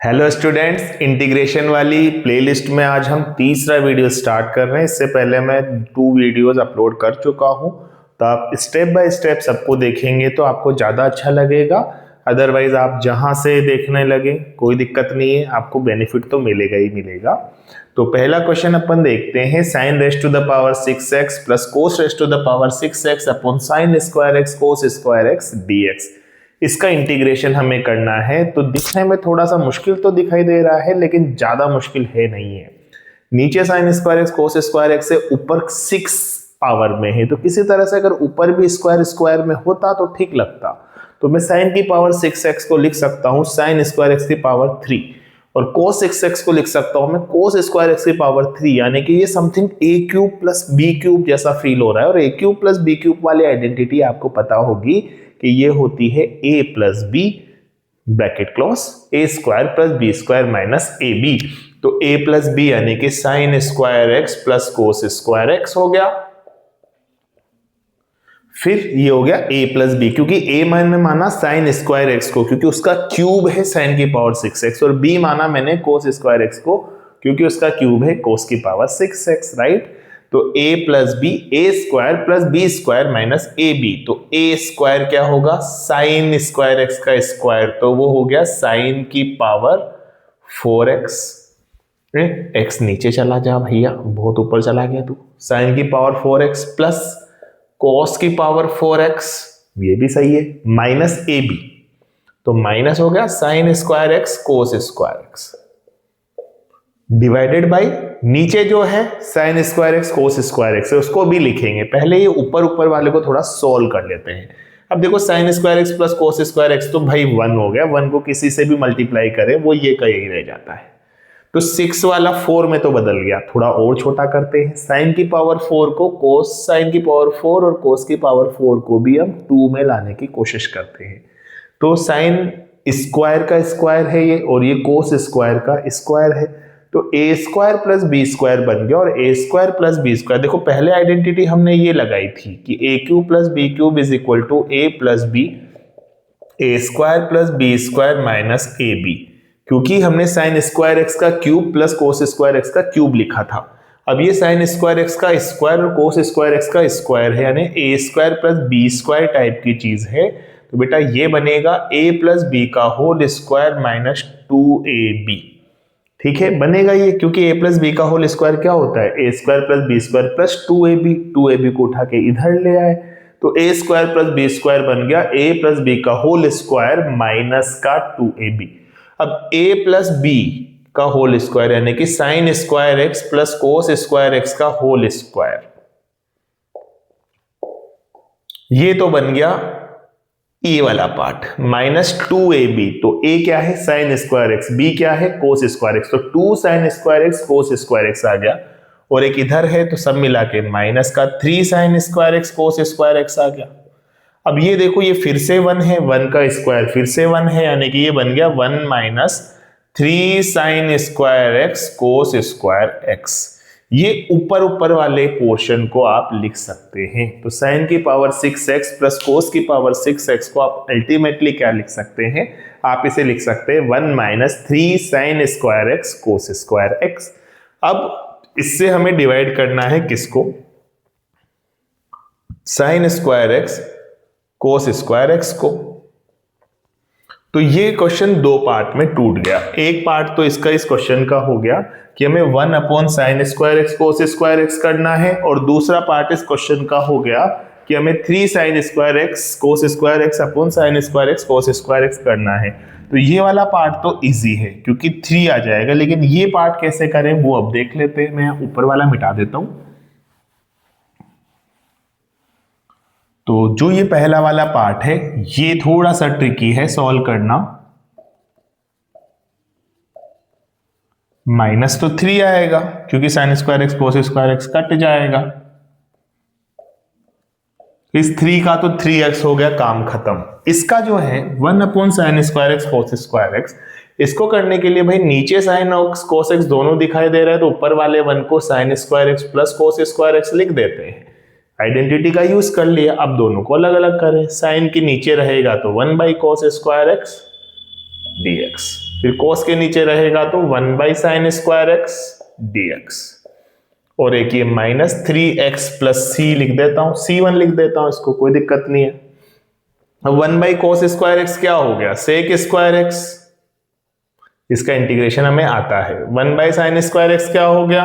Hello students, integration वाली playlist में आज हम तीसरा वीडियो स्टार्ट कर रहे हैं। इससे पहले मैं 2 वीडियोस अपलोड कर चुका हूं, तो आप स्टेप बाय स्टेप सबको देखेंगे तो आपको ज़्यादा अच्छा लगेगा। अदरवाइज आप जहां से देखने लगे कोई दिक्कत नहीं है, आपको बेनिफिट तो मिलेगा ही मिलेगा। तो पहला क्वेश्चन अपन देखते हैं, sine raise to the power 6x plus cos raise to the power 6x upon sine square x cos square x dx। इसका इंटीग्रेशन हमें करना है। तो दिखने में थोड़ा सा मुश्किल तो दिखाई दे रहा है, लेकिन ज्यादा मुश्किल है नहीं है। नीचे sign square x cos square x से ऊपर 6 पावर में है, तो किसी तरह से अगर ऊपर भी स्क्वायर स्क्वायर में होता तो ठीक लगता। तो मैं साइन की पावर 6x को लिख सकता हूं साइन स्क्वायर एक्स की पावर 3, और कोस 6x को लिख सकता हूं मैं कोस स्क्वायर एक्स की पावर 3। यानी कि ये something a cube plus b cube जैसा फील हो रहा है। और a cube plus b cube वाली आइडेंटिटी आपको पता होगी कि ये होती है a plus B bracket close a square plus B square minus A B. तो a प्लस बी यानी कि sign square x plus cos square x हो गया। फिर ये हो गया a प्लस बी, क्योंकि a मैंने माना साइन स्क्वायर एक्स को क्योंकि उसका क्यूब है साइन की पावर 6x, और b माना मैंने कोस स्क्वायर एक्स को क्योंकि उसका क्यूब है कोस की पावर 6x, राइट। तो a plus B A square plus B square minus A B. तो a स्क्वायर क्या होगा, साइन स्क्वायर एक्स का स्क्वायर, तो वो हो गया साइन की पावर 4x। एक्स नीचे चला जा भैया, बहुत ऊपर चला गया तू। साइन की पावर 4x प्लस कॉस की पावर 4x, ये भी सही है, माइनस ए बी। तो माइनस हो गया sign square x cos square x divided by नीचे जो है sign square x cos square x है, उसको भी लिखेंगे। पहले ये ऊपर ऊपर वाले को थोड़ा सोल्व कर लेते हैं। अब देखो sign square x plus cos square x तो भाई 1 हो गया, 1 को किसी से भी मल्टीप्लाई करें वो ये का यही रह जाता है। तो 6 वाला 4 में तो बदल गया, थोड़ा और छोटा करते हैं। साइन की पावर 4 को कोस साइन की पावर 4 और कोस की पावर 4 को भी हम 2 में लाने की कोशिश करते हैं। तो साइन स्क्वायर का स्क्वायर है ये, और ये कोस स्क्वायर का स्क्वायर है। तो A square plus B square बन गया, और A square plus B square, देखो पहले आइडेंटिटी हमने ये लगाई थी कि A cube plus B cube is equal to A plus B A square plus B square minus A B, क्योंकि हमने साइन स्क्वायर एक्स का cube plus cos square x का क्यूब लिखा था। अब ये साइन स्क्वायर एक्स का square और कोस स्क्वायर एक्स का स्क्वायर है, यानी A square plus B square type की चीज है। तो बेटा ये बनेगा ए प्लस बी का होल स्क्वायर माइनस 2ab। ठीक है, बनेगा ये, क्योंकि a प्लस बी का होल स्क्वायर क्या होता है, A square plus B square plus 2ab को उठा के इधर ले आए। तो a square plus B square बन गया a प्लस बी का होल स्क्वायर माइनस का 2ab। अब a प्लस बी का होल स्क्वायर यानी कि sign square x plus cos square x का होल स्क्वायर, ये तो बन गया ए वाला पार्ट माइनस 2ab। तो a क्या है साइन स्क्वायर एक्स, b क्या है कोस स्क्वायर एक्स, तो 2 sine square x cos square X आ गया, और एक इधर है तो सब मिला के माइनस का 3 sine square x cos square X आ गया। अब ये देखो ये फिर से 1 है, 1 का स्क्वायर फिर से 1 है, यानी कि ये बन गया 1 minus 3 sine square x cos square x. ये ऊपर ऊपर वाले पोर्शन को आप लिख सकते हैं। तो साइन की पावर 6x प्लस कोस की पावर 6x को आप अल्टीमेटली क्या लिख सकते हैं, आप इसे लिख सकते हैं 1 minus 3 sine square x cos square x. अब इससे हमें डिवाइड करना है किसको, sign square x cos square x को। तो ये क्वेश्चन 2 पार्ट में टूट गया। एक पार्ट तो इसका इस क्वेश्चन का हो गया कि हमें 1 upon sine square x cos square x करना है, और दूसरा पार्ट इस क्वेश्चन का हो गया कि हमें 3 sine square x cos square x upon sine square x cos square x करना है। तो ये वाला पार्ट तो इजी है क्योंकि 3 आ जाएगा, लेकिन ये पार्ट कैसे करें वो अब देख लेते हैं। मैं ऊपर वाला मिटा देता हूं। तो जो ये पहला वाला पार्ट है ये थोड़ा सा ट्रिकी है सॉल्व करना। माइनस तो 3 आएगा क्योंकि sign square x cos square x cut जाएगा। इस 3 का तो 3x हो गया, काम खत्म। इसका जो है 1 upon sine square x cos square x, इसको करने के लिए भाई नीचे साइन और कोस एक्स दोनों दिखाई दे रहा है, तो ऊपर वाले 1 को sign square x plus cos square x लिख देते हैं। आइडेंटिटी का यूज कर लिया। अब दोनों को अलग अलग करें, साइन के नीचे रहेगा तो 1 by cos square x dx, फिर cos के नीचे रहेगा तो 1 by sine square x dx, और एक ये -3x प्लस सी लिख देता हूं, C1 लिख देता हूं, इसको कोई दिक्कत नहीं है। अब 1 बाई कोस स्क्वायर एक्स क्या हो गया, सेक स्क्वायर एक्स, इसका इंटीग्रेशन हमें आता है। 1 बाई साइन स्क्वायर एक्स क्या हो गया,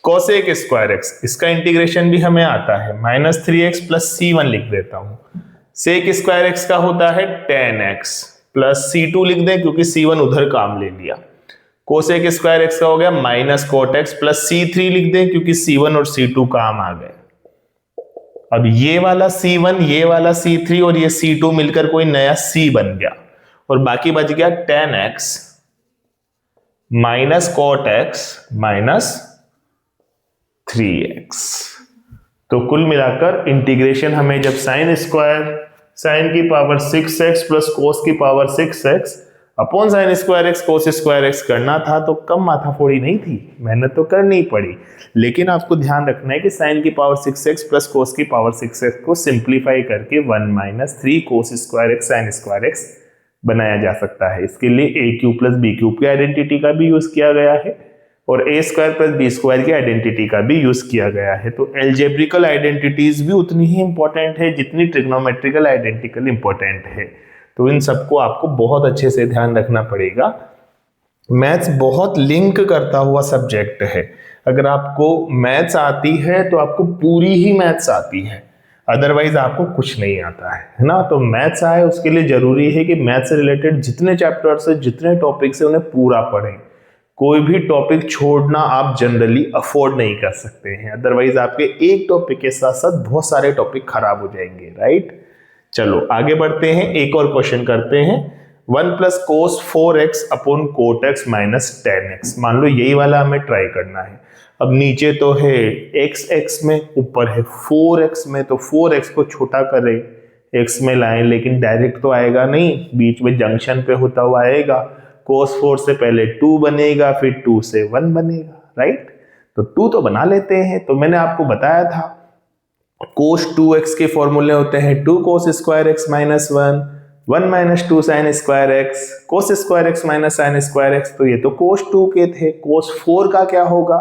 कोसेक स्क्वायर एक्स, इसका इंटीग्रेशन भी हमें आता है, -3x प्लस C1 लिख देता हूं। सेक स्क्वायर एक्स का होता है tan x प्लस C2 लिख दें क्योंकि C1 उधर काम ले लिया। कोसेक स्क्वायर एक्स का हो गया minus cot x plus C3 लिख दें क्योंकि C1 और C2 काम आ गए। अब ये वाला C1, ये वाला C3 और ये C2 मिलकर कोई नया C बन गया, और बाकी बच गया tan x minus cot x minus 3x। तो कुल मिलाकर इंटीग्रेशन हमें जब साइन की पावर 6x प्लस कोस की power 6x upon sine square x cos square x करना था तो कम माथाफोड़ी नहीं थी, मेहनत तो करनी ही पड़ी। लेकिन आपको ध्यान रखना है कि साइन की पावर 6x प्लस कोस की पावर 6x को सिंप्लीफाई करके 1 माइनस 3 कोस square x sign square x बनाया जा सकता है। इसके लिए ए क्यूब प्लस बी क्यूब की आइडेंटिटी का भी यूज किया गया है और A square plus B square की आइडेंटिटी का भी यूज किया गया है। तो एल्जेब्रिकल आइडेंटिटीज भी उतनी ही इंपॉर्टेंट है जितनी ट्रिग्नोमेट्रिकल आइडेंटिकल इंपॉर्टेंट है। तो इन सबको आपको बहुत अच्छे से ध्यान रखना पड़ेगा। मैथ्स बहुत लिंक करता हुआ सब्जेक्ट है। अगर आपको मैथ्स आती है तो आपको पूरी ही मैथ्स आती है, अदरवाइज आपको कुछ नहीं आता है ना। तो मैथ्स आए उसके लिए जरूरी है कि मैथ्स से रिलेटेड जितने चैप्टर्स है, जितने टॉपिक्स है, उन्हें पूरा पढ़ें। कोई भी टॉपिक छोड़ना आप जनरली अफोर्ड नहीं कर सकते हैं, अदरवाइज आपके एक टॉपिक के साथ साथ बहुत सारे टॉपिक खराब हो जाएंगे, राइट। चलो आगे बढ़ते हैं, एक और क्वेश्चन करते हैं। 1 plus cos 4x upon cot x minus ten x, मान लो यही वाला हमें ट्राई करना है। अब नीचे तो है x में, ऊपर है 4x में, तो 4x को छोटा करें, x में लाएं, लेकिन डायरेक्ट तो आएगा नहीं, बीच में जंक्शन पे होता हुआ आएगा। कोस 4 से पहले 2 बनेगा, फिर 2 से 1 बनेगा, राइट। तो 2 तो बना लेते हैं। तो मैंने आपको बताया था कोस 2x के फॉर्मूले होते हैं 2 कोस square x minus 1, 1 minus 2 sine square x, cos square x minus sign square x. तो ये तो कोस 2 के थे। कोस 4 का क्या होगा,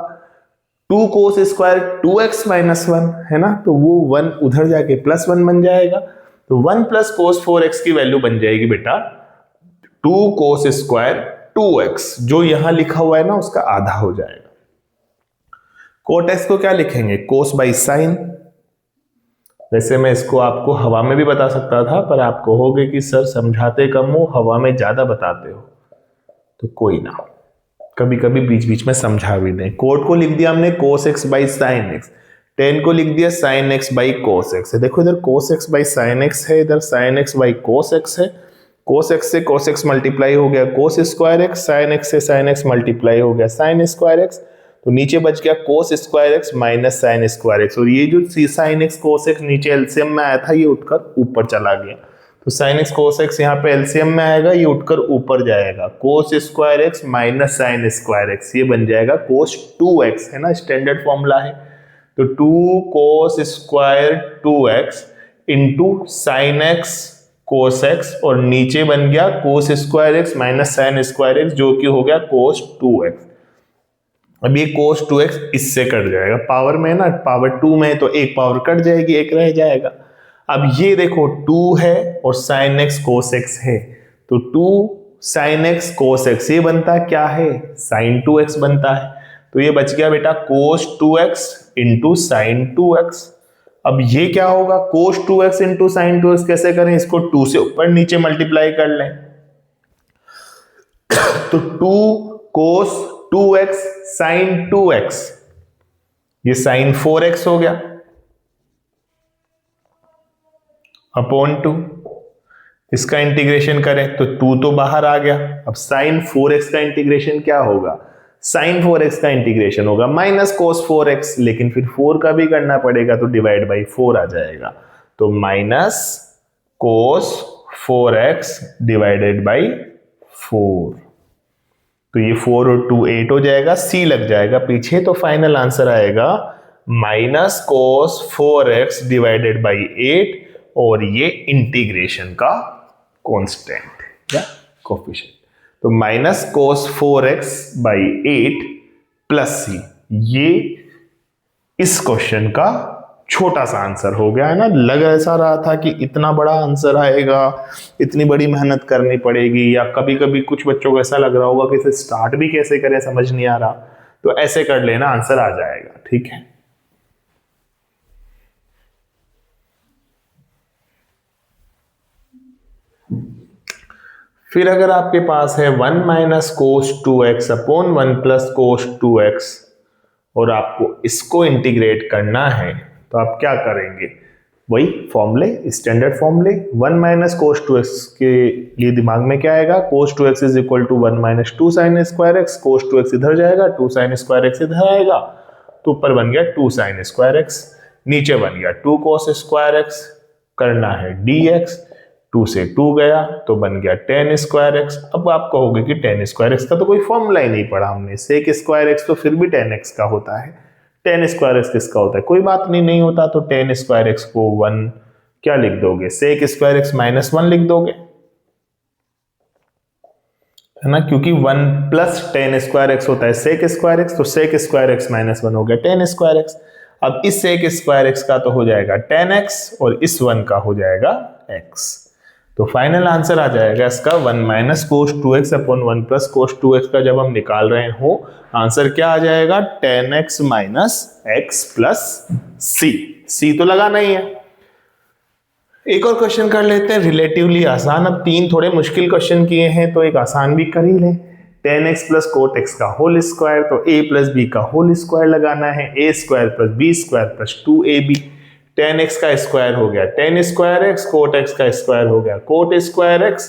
2 कोस स्क्वायर 2x माइनस 1 है ना, तो वो 1 उधर जाके प्लस 1 बन जाएगा। तो 1 प्लस कोस 4x की वैल्यू बन जाएगी बेटा 2 कोस स्क्वायर 2x, जो यहां लिखा हुआ है ना उसका आधा हो जाएगा। कोट एक्स को क्या लिखेंगे, कोस बाई साइन। वैसे मैं इसको आपको हवा में भी बता सकता था, पर आप कहोगे कि सर समझाते कम हो, हवा में ज्यादा बताते हो, तो कोई ना, कभी कभी बीच बीच में समझा भी दें। कोट को लिख दिया हमने cos x by sine x, ten को लिख दिया sine x by cos x है। देखो इधर cos x by sine x है, इधर sine x by cos x है। कोस एक्स से कोस एक्स मल्टीप्लाई हो गया कोस स्क्वायर एक्स, साइन एक्स से साइन एक्स मल्टीप्लाई हो गया साइन स्क्वायर एक्स। तो नीचे बच गया कोस square x minus sign square x, और ये जो साइन एक्स कोस एक्स नीचे एलसीएम में आया था ये उठकर ऊपर चला गया। तो साइन एक्स कोस एक्स यहाँ पे एलसीएम में आएगा, ये उठकर ऊपर जाएगा। कोस square x minus sign square x, ये बन जाएगा कोस 2x है ना, स्टैंडर्ड फॉर्मूला है। तो 2 cos square 2x into sine x cos x, और नीचे बन गया कोस square x minus sign square x, जो कि हो गया कोस 2x। अब ये कोस 2x इससे कट जाएगा, पावर में ना, पावर 2 में तो एक पावर कट जाएगी, एक रह जाएगा। अब ये देखो 2 है और साइन एक्स कोस एक्स है, तो 2 साइन एक्स कोस एक्स ये बनता क्या है, साइन 2x बनता है। तो ये बच गया बेटा कोस 2x इंटू साइन 2x। अब ये क्या होगा, कोस 2x इंटू साइन 2x कैसे करें, इसको 2 से ऊपर नीचे मल्टीप्लाई कर लें। तो 2 कोस 2x साइन 2x, ये साइन 4x हो गया अपॉन 2। इसका इंटीग्रेशन करें तो 2 तो बाहर आ गया। अब साइन 4x का इंटीग्रेशन क्या होगा, साइन 4x का इंटीग्रेशन होगा माइनस कोस 4x, लेकिन फिर 4 का भी करना पड़ेगा तो डिवाइड बाई 4 आ जाएगा। तो minus cos 4x divided by 4। तो ये 4 और 2 8 हो जाएगा, सी लग जाएगा पीछे, तो फाइनल आंसर आएगा minus cos 4x divided by 8, और ये इंटीग्रेशन का कांस्टेंट या कोफिशिएंट। तो minus cos 4x by 8 plus C, ये इस क्वेश्चन का छोटा सा आंसर हो गया है ना। लग ऐसा रहा था कि इतना बड़ा आंसर आएगा, इतनी बड़ी मेहनत करनी पड़ेगी, या कभी कभी कुछ बच्चों को ऐसा लग रहा होगा कि इसे स्टार्ट भी कैसे करें समझ नहीं आ रहा, तो ऐसे कर लेना, आंसर आ जाएगा। ठीक है, फिर अगर आपके पास है 1 minus cos 2x upon 1 plus cos 2x और आपको इसको इंटीग्रेट करना है, तो आप क्या करेंगे? वही फॉर्मूले, स्टैंडर्ड फॉर्मूले। 1 माइनस कोस 2x के लिए दिमाग में क्या आएगा? Cos 2x is equal to 1 minus 2 sine square x. Cos 2x इधर जाएगा, 2 साइन स्क्वायर एक्स इधर आएगा, तो ऊपर बन गया 2 साइन स्क्वायर एक्स, नीचे बन गया 2 कोस स्क्वायर एक्स, करना है dx, 2 से 2 गया तो बन गया tan स्क्वायर एक्स। अब आप कहोगे कि tan स्क्वायर एक्स का तो कोई फॉर्मूला ही नहीं पढ़ा हमने, sec स्क्वायर एक्स तो फिर भी tan x का होता है, tan स्क्वायर एक्स किसका होता है? कोई बात नहीं, नहीं होता तो tan स्क्वायर एक्स को 1 क्या लिख दोगे? sec स्क्वायर एक्स माइनस 1 लिख दोगे, है ना, क्योंकि 1 प्लस tan स्क्वायर एक्स होता है sec स्क्वायर एक्स, तो sec स्क्वायर एक्स माइनस 1 हो गया tan स्क्वायर एक्स। अब इस sec स्क्वायर एक्स का तो हो जाएगा tan x और इस 1 का हो जाएगा x, तो फाइनल आंसर आ जाएगा इसका 1 minus cos 2x upon 1 plus cos 2x का जब हम निकाल रहे हो आंसर क्या आ जाएगा? tan x minus x plus c तो लगाना ही है। एक और क्वेश्चन कर लेते हैं रिलेटिवली आसान। अब 3 थोड़े मुश्किल क्वेश्चन किए हैं तो एक आसान भी कर ही लें। tan x plus cot x का होल स्क्वायर, तो a प्लस b का होल स्क्वायर लगाना है, a square plus b square plus 2ab। tan x का स्क्वायर हो गया tan square x, cot x का स्क्वायर हो गया कोट स्क्वायर x,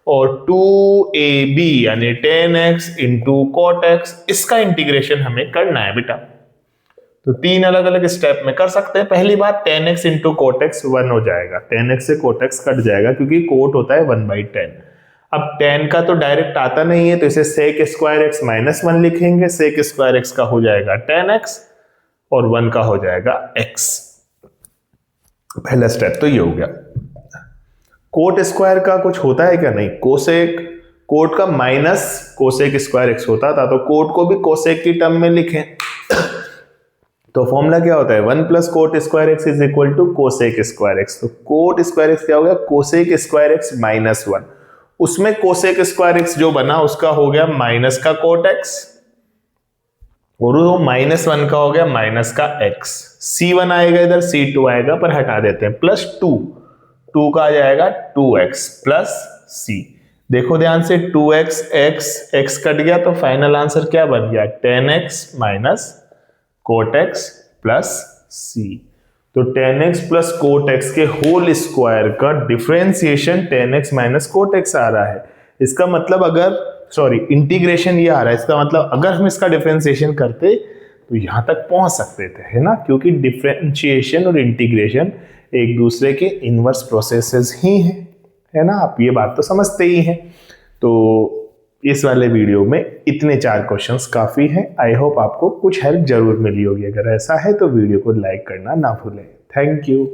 और 2ab यानी tan x into coat x, इसका इंटीग्रेशन हमें करना है बेटा। तो 3 अलग अलग स्टेप में कर सकते हैं। पहली बात tan x into coat x 1 हो जाएगा, tan x से कोट x कट जाएगा क्योंकि कोट होता है 1/10। अब tan का तो डायरेक्ट आता नहीं है तो इसे sec स्क्वायर x माइनस 1 लिखेंगे, sec स्क्वायर x का हो जाएगा tan x और 1 का हो जाएगा x। पहला स्टेप तो ये हो गया। कोट स्क्वायर का कुछ होता है क्या? नहीं, कोसेक, कोट का माइनस कोसेक स्क्वायर एक्स होता था, तो कोट को भी कोसेक की टर्म में लिखें तो फॉर्मूला क्या होता है? 1 plus cot square x is equal to cosec square x. तो कोट स्क्वायर एक्स क्या हो गया? कोसेक स्क्वायर एक्स माइनस 1, उसमें कोसेक स्क्वायर एक्स जो बना उसका हो गया माइनस का कोट एक्स, और वो माइनस 1 का हो गया माइनस का x। c1 आएगा इधर, c2 आएगा, पर हटा देते हैं, प्लस 2 का आ जाएगा 2x प्लस c। देखो ध्यान से, 2x x कट गया तो फाइनल आंसर क्या बन गया? tan x minus cot x plus c। तो tan x plus cot x के होल स्क्वायर का differentiation tan x minus cot x आ रहा है। इसका मतलब अगर इंटीग्रेशन ये आ रहा है, इसका मतलब अगर हम इसका डिफरेंशिएशन करते तो यहां तक पहुंच सकते थे, है ना, क्योंकि डिफरेंशिएशन और इंटीग्रेशन एक दूसरे के इनवर्स प्रोसेसेस ही हैं, है ना, आप ये बात तो समझते ही हैं। तो इस वाले वीडियो में इतने 4 क्वेश्चंस काफी हैं। आई होप आपको कुछ हेल्प जरूर मिली होगी। अगर ऐसा है तो वीडियो को लाइक करना ना भूलें। Thank you.